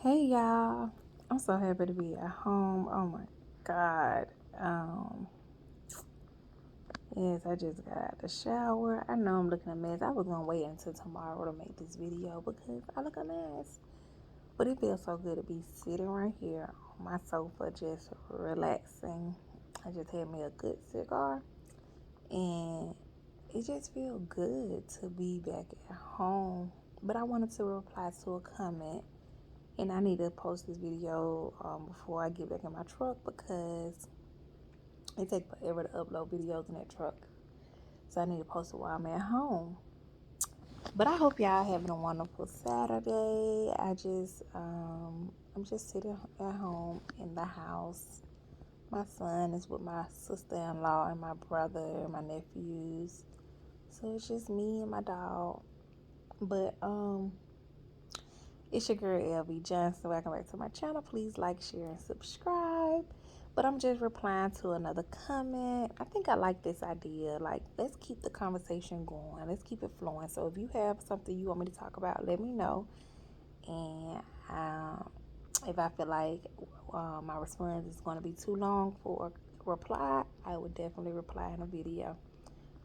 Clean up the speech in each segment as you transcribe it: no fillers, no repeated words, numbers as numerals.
Hey y'all, I'm so happy to be at home. Oh my god. Um, yes, I just got out the shower. I know I'm looking a mess. I was gonna wait until tomorrow to make this video because I look a mess. But it feels so good to be sitting right here on my sofa just relaxing. I just had me a good cigar and it just feels good to be back at home. But I wanted to reply to a comment and I need to post this video before I get back in my truck because it takes forever to upload videos in that truck. So I need to post it while I'm at home. But I hope y'all having a wonderful Saturday. I'm just sitting at home in the house. My son is with my sister-in-law and my brother and my nephews. So it's just me and my dog. But It's your girl LB Johnson. Welcome back to my channel. Please like, share, and subscribe. But I'm just replying to another comment. I think I like this idea. Like, let's keep the conversation going. Let's keep it flowing. So if you have something you want me to talk about, let me know. And if I feel like my response is going to be too long for a reply, I would definitely reply in a video.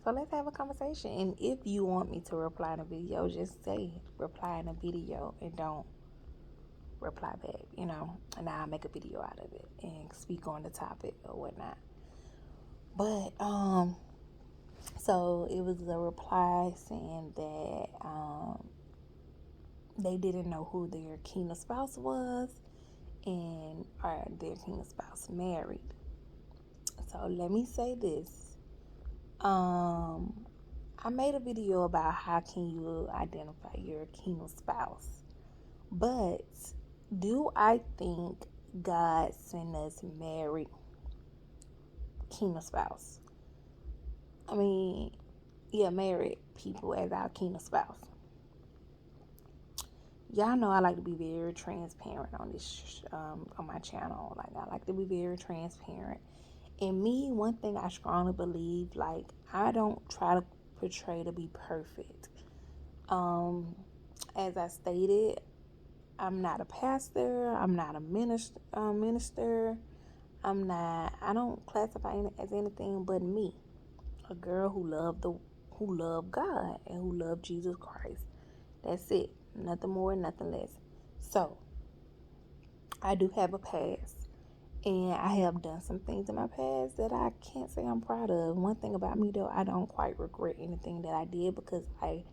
So let's have a conversation. And if you want me to reply in a video, just say reply in a video and don't reply back, and I'll make a video out of it and speak on the topic or whatnot. But so it was a reply saying that they didn't know who their kingdom spouse was and are their kingdom spouse married. So let me say this. I made a video about how can you identify your kingdom spouse. But do I think God sent us married kingdom spouse? I mean, yeah, married people as our kingdom spouse. Y'all know I like to be very transparent on this on my channel. Like I like to be very transparent. And me, one thing I strongly believe, like I don't try to portray to be perfect. Um, as I stated, I'm not a pastor. I'm not a minister. I don't classify as anything but me, a girl who loved God and who loved Jesus Christ. That's it. Nothing more, nothing less. So I do have a past, and I have done some things in my past that I can't say I'm proud of. One thing about me though, I don't quite regret anything that I did because I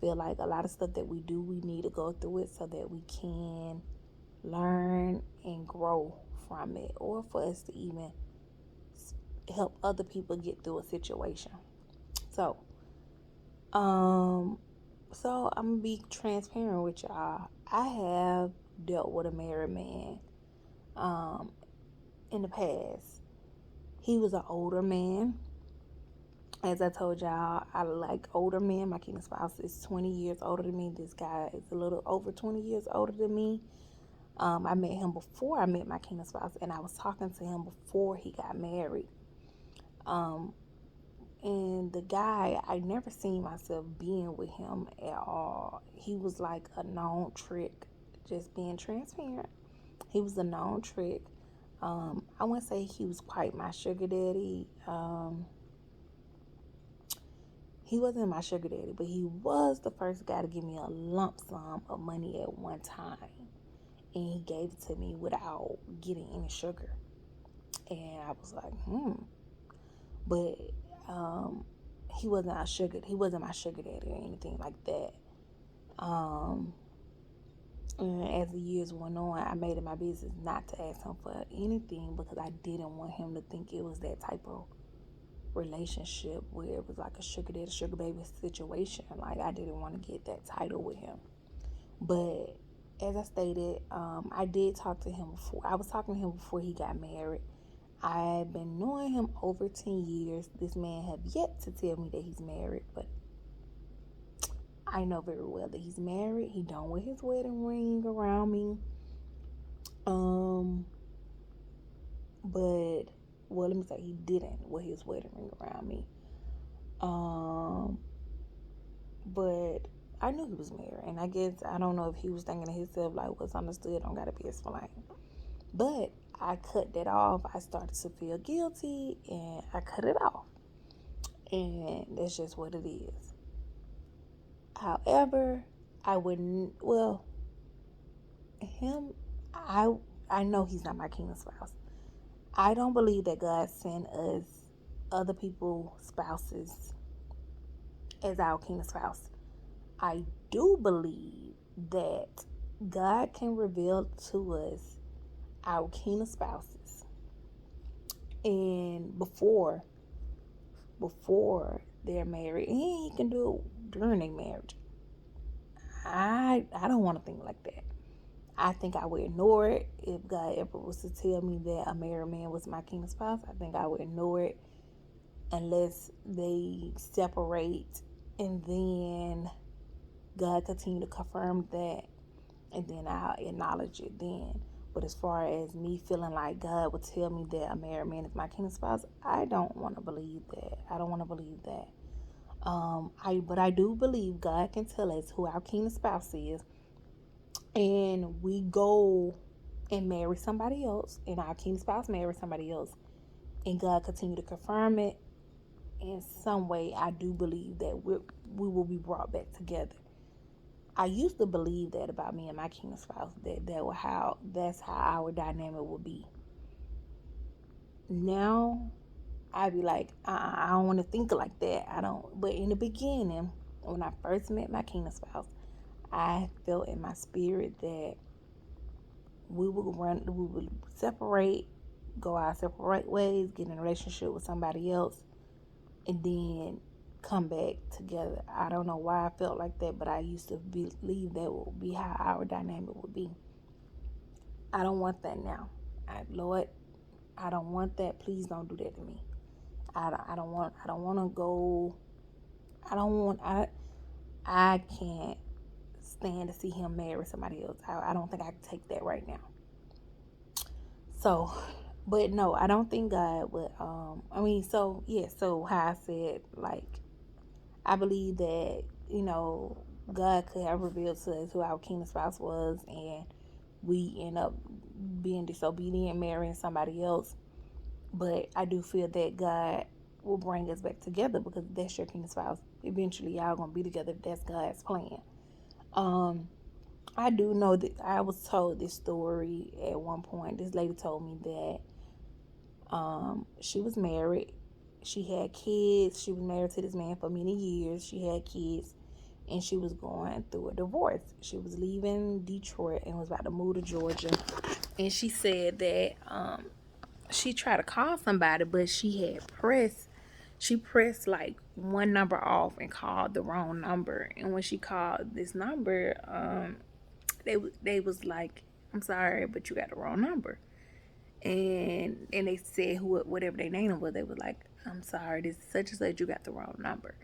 feel like a lot of stuff that we do, we need to go through it so that we can learn and grow from it, or for us to even help other people get through a situation. So, um, I'm gonna be transparent with y'all. I have dealt with a married man, um, in the past. He was an older man. As I told y'all, I like older men. My kingdom spouse is 20 years older than me. This guy is a little over 20 years older than me. I met him before I met my kingdom spouse, and I was talking to him before he got married. Um, and the guy, I never seen myself being with him at all. He was like a known trick, just being transparent. He was a known trick. I wouldn't say he was quite my sugar daddy. He wasn't my sugar daddy, but he was the first guy to give me a lump sum of money at one time. And he gave it to me without getting any sugar. And I was like, But um, he wasn't my sugar daddy or anything like that. Um, and as the years went on, I made it my business not to ask him for anything because I didn't want him to think it was that type of relationship where it was like a sugar daddy, sugar baby situation. Like I didn't want to get that title with him. But as I stated, I did talk to him before. I was talking to him before he got married. I've been knowing him over 10 years. This man have yet to tell me that he's married, but I know very well that he's married. He don't wear his wedding ring around me. Um, but let me say he didn't wear his wedding ring around me. Um, but I knew he was married, and I guess I don't know if he was thinking to himself like, "What's understood don't gotta be explained." But I cut that off. I started to feel guilty, and I cut it off, and that's just what it is. However, I wouldn't. Well, him, I I know he's not my kingdom spouse. I don't believe that God sent us other people spouses as our kingdom spouse. I do believe that God can reveal to us our kingdom spouses, and before they're married, and He can do it during their marriage. I don't want to think like that. I think I would ignore it if God ever was to tell me that a married man was my kingdom spouse. I think I would ignore it unless they separate, and then God continue to confirm that, and then I'll acknowledge it then. But as far as me feeling like God would tell me that a married man is my kingdom spouse, I don't want to believe that. I don't want to believe that. But I do believe God can tell us who our kingdom spouse is, and we go and marry somebody else, and our kingdom spouse marry somebody else, and God continue to confirm it in some way. I do believe that we will be brought back together. I used to believe that about me and my kingdom spouse, that's how our dynamic would be. Now I'd be like, I don't want to think like that. I don't. But in the beginning, when I first met my kingdom spouse, I felt in my spirit that we would separate, go our separate ways, get in a relationship with somebody else, and then come back together. I don't know why I felt like that, but I used to believe that would be how our dynamic would be. I don't want that now. Lord, I don't want that. Please don't do that to me. I don't want. I don't want to go. I don't want. I can't stand to see him marry somebody else. I don't think I can take that right now. So, but no, I don't think God would. I mean, so yeah. So how I said, like, I believe that God could have revealed to us who our kingdom spouse was, and we end up being disobedient, marrying somebody else. But I do feel that God will bring us back together because that's your kingdom spouse. Eventually, y'all gonna be together if that's God's plan. Um, I do know that I was told this story at one point. This lady told me that she was married. She had kids. She was married to this man for many years. She had kids, and she was going through a divorce. She was leaving Detroit and was about to move to Georgia. And she said that she tried to call somebody, but she pressed like one number off and called the wrong number. And when she called this number, they was like, "I'm sorry, but you got the wrong number." And they said whatever their name was, they was like, "I'm sorry, this is such and such, you got the wrong number."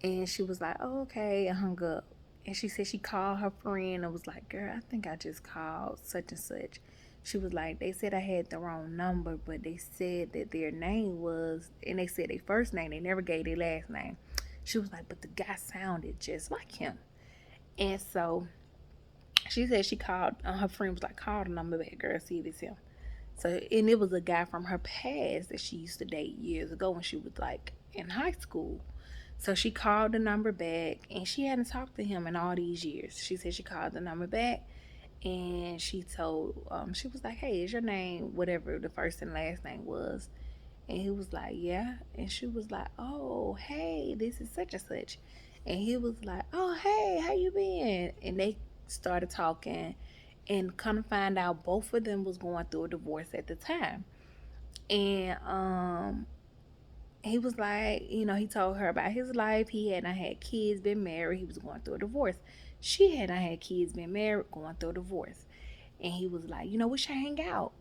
And she was like, "Oh, okay," and hung up. And she said she called her friend and was like, "Girl, I think I just called such and such." She was like, "They said I had the wrong number, but they said that their name was," and they said their first name, they never gave their last name. She was like, "But the guy sounded just like him." And so she said she called, her friend was like, "Call the number back, girl, see if it's him." So, and it was a guy from her past that she used to date years ago when she was like in high school. So she called the number back, and she hadn't talked to him in all these years. She said she called the number back, and she told, she was like, "Hey, is your name whatever the first and last name was?" And he was like, "Yeah." And she was like, "Oh, hey, this is such and such." And he was like, "Oh, hey, how you been?" And they started talking, and come to find out both of them was going through a divorce at the time. And he was like, he told her about his life. He hadn't had kids, been married. He was going through a divorce. She hadn't had kids, been married, going through a divorce. And he was like, we should hang out.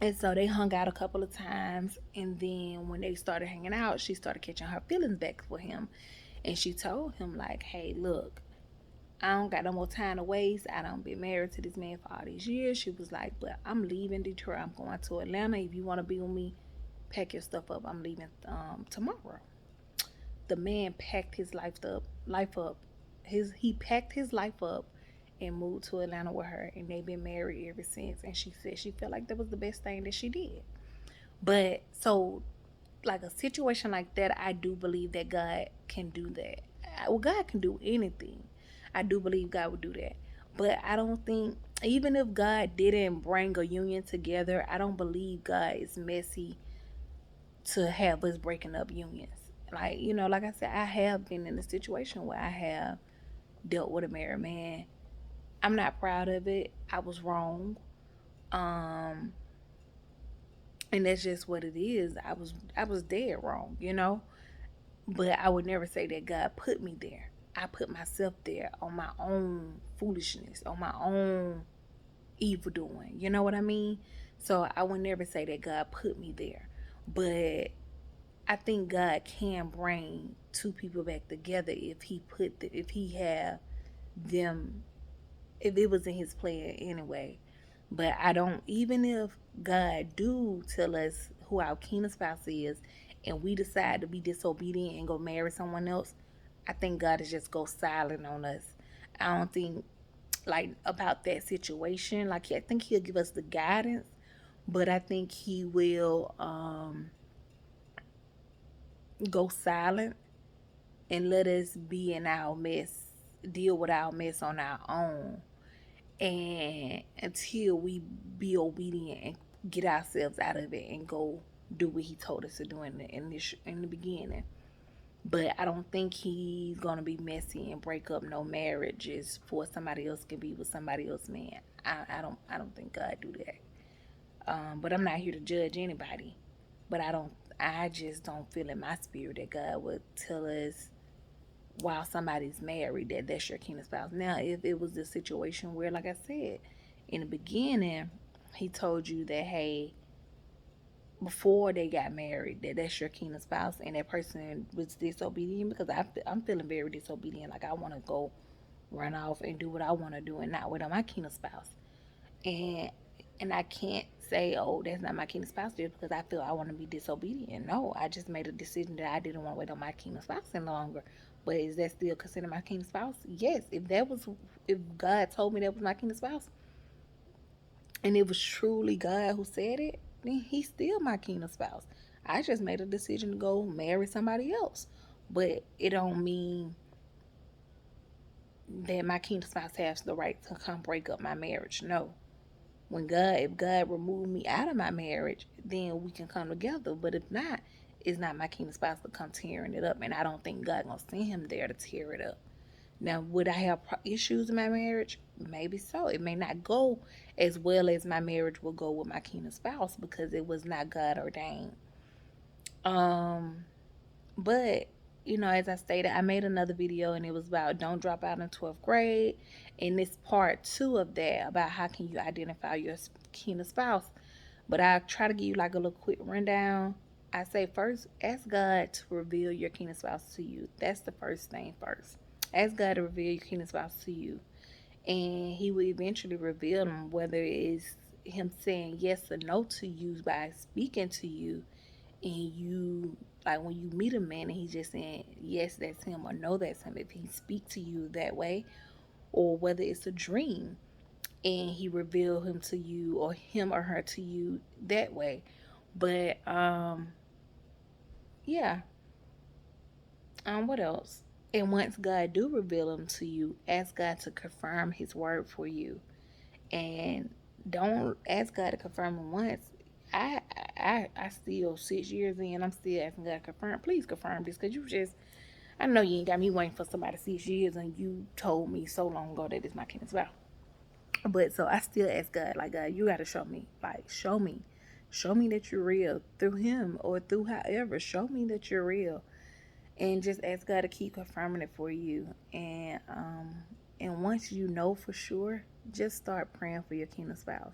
And so they hung out a couple of times. And then when they started hanging out, she started catching her feelings back for him. And she told him, like, "Hey, look, I don't got no more time to waste. I done been married to this man for all these years." She was like, "But I'm leaving Detroit. I'm going to Atlanta. If you want to be with me, pack your stuff up. I'm leaving tomorrow." The man packed his life up he packed his life up and moved to Atlanta with her, and they've been married ever since. And she said she felt like that was the best thing that she did. But so, like a situation like that, I do believe that God can do that. Well, God can do anything. I do believe God would do that. But I don't think, even if God didn't bring a union together, I don't believe God is messy to have us breaking up unions. Like, like I said, I have been in a situation where I have dealt with a married man. I'm not proud of it. I was wrong. Um, and that's just what it is. I was dead wrong. But I would never say that God put me there. I put myself there on my own foolishness, on my own evil doing. You know what I mean? So I would never say that God put me there. But I think God can bring two people back together if he have them, if it was in his plan anyway. But I don't, even if God do tell us who our kingdom spouse is, and we decide to be disobedient and go marry someone else, I think God is just go silent on us. I don't think, like, about that situation. Like, I think He'll give us the guidance, but I think He will go silent and let us be in our mess, deal with our mess on our own, and until we be obedient and get ourselves out of it and go do what He told us to do in the beginning. But I don't think He's gonna be messy and break up no marriages for somebody else can be with somebody else, man. I don't think God do that. But I'm not here to judge anybody. But I just don't feel in my spirit that God would tell us while somebody's married that that's your kingdom spouse. Now, if it was the situation where, like I said in the beginning, He told you that, hey, before they got married, that that's your kingdom spouse, and that person was disobedient, because I'm feeling very disobedient. Like, I want to go run off and do what I want to do and not wait on my kingdom spouse. And I can't say, oh, that's not my kingdom spouse, just because I feel I want to be disobedient. No, I just made a decision that I didn't want to wait on my kingdom spouse any longer. But is that still considered my kingdom spouse? Yes. If God told me that was my kingdom spouse, and it was truly God who said it, then He's still my kingdom spouse. I just made a decision to go marry somebody else. But it don't mean that my kingdom spouse has the right to come break up my marriage. No. If God removed me out of my marriage, then we can come together. But if not, it's not my kingdom spouse to come tearing it up, and I don't think God gonna send him there to tear it up. Now, would I have issues in my marriage? Maybe so. It may not go as well as my marriage will go with my kingdom spouse, because it was not God ordained. Um, but as I stated, I made another video, and it was about don't drop out in 12th grade. And this part 2 of that, about how can you identify your kingdom spouse. But I try to give you like a little quick rundown. I say, first, ask God to reveal your kingdom spouse to you. That's the first thing first. Ask God to reveal your kingdom spouse to you. And He will eventually reveal them, whether it's Him saying yes or no to you by speaking to you, and you, like, when you meet a man and he's just saying yes, that's him, or no, that's him, if he speak to you that way, or whether it's a dream and He reveal him to you, or him or her to you that way. But yeah. What else? And once God do reveal him to you, ask God to confirm His word for you. And don't ask God to confirm him once. I still 6 years in, I'm still asking God to confirm. Please confirm this, because I know you ain't got me waiting for somebody 6 years, and you told me so long ago that it's my kingdom spouse. But so I still ask God, like, God, you gotta show me. Like, show me. Show me that you're real through him or through however. Show me that you're real. And just ask God to keep confirming it for you. And once you know for sure, just start praying for your kingdom spouse.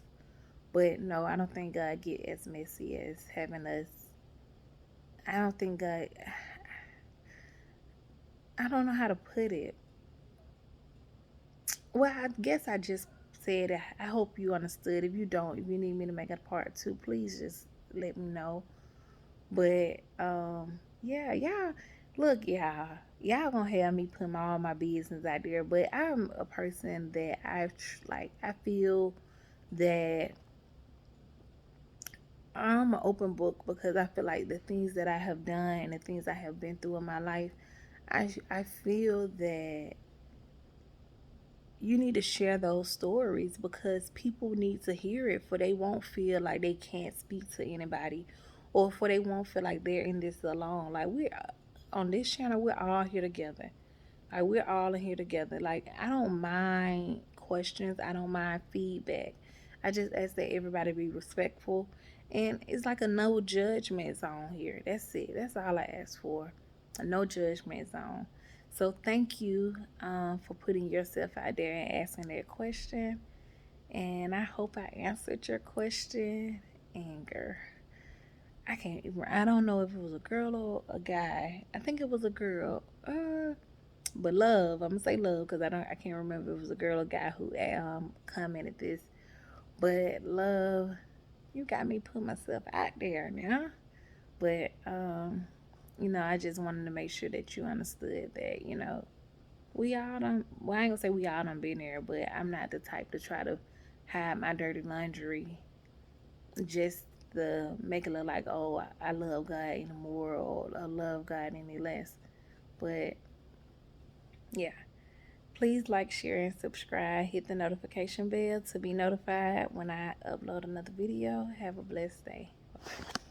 But no, I don't think God get as messy as having us. I don't think God, I don't know how to put it. Well, I guess I just said it. I hope you understood. If you don't, if you need me to make a part 2, please just let me know. But yeah, Look, y'all gonna have me put all my business out there, but I'm a person that I feel that I'm an open book because I feel like the things that I have done and the things I have been through in my life, I feel that you need to share those stories because people need to hear it for they won't feel like they can't speak to anybody, or for they won't feel like they're in this alone. Like, we're on this channel, we're all here together. Like, we're all in here together. Like, I don't mind questions, I don't mind feedback. I just ask that everybody be respectful, and it's like a no judgment zone here. That's it. That's all I ask for. A no judgment zone. So thank you for putting yourself out there and asking that question. And I hope I answered your question. And girl, I don't know if it was a girl or a guy. I think it was a girl. But love, I'm gonna say love because I can't remember if it was a girl or guy who commented this. But love, you got me put myself out there now. But I just wanted to make sure that you understood that, we all done, well, I ain't gonna say we all done been there, but I'm not the type to try to hide my dirty laundry just to make it look like, oh, I love God anymore or I love God any less. But yeah, please like, share, and subscribe. Hit the notification bell to be notified when I upload another video. Have a blessed day.